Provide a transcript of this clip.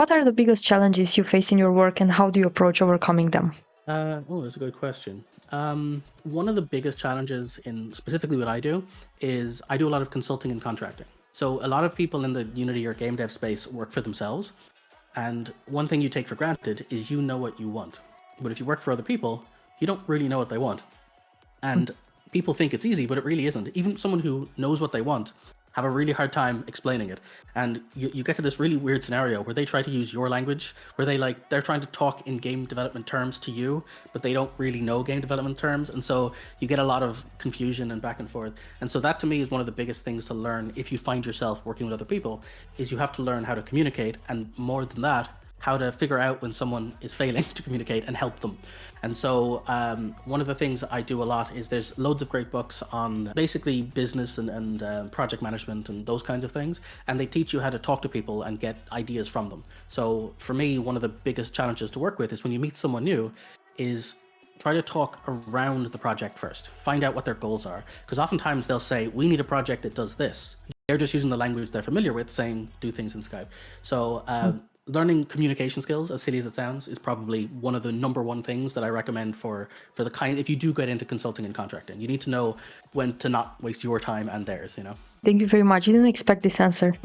What are the biggest challenges you face in your work and how do you approach overcoming them? That's a good question. One of the biggest challenges in specifically what I do is I do a lot of consulting and contracting. So a lot of people in the Unity or game dev space work for themselves, and one thing you take for granted is you know what you want. But if you work for other people, you don't really know what they want. And people think it's easy, but it really isn't. Even someone who knows what they want have a really hard time explaining it. And you get to this really weird scenario where they try to use your language, where they're trying to talk in game development terms to you, but they don't really know game development terms. And so you get a lot of confusion and back and forth. And so that to me is one of the biggest things to learn if you find yourself working with other people, is you have to learn how to communicate, and more than that, how to figure out when someone is failing to communicate and help them. And so one of the things I do a lot is there's loads of great books on basically business and project management and those kinds of things. And they teach you how to talk to people and get ideas from them. So for me, one of the biggest challenges to work with is when you meet someone new is try to talk around the project first. Find out what their goals are. Because oftentimes they'll say, we need a project that does this. They're just using the language they're familiar with, saying, do things in Skype. So learning communication skills, as silly as it sounds, is probably one of the number one things that I recommend for the kind, if you do get into consulting and contracting. You need to know when to not waste your time and theirs, you know? Thank you very much. I didn't expect this answer.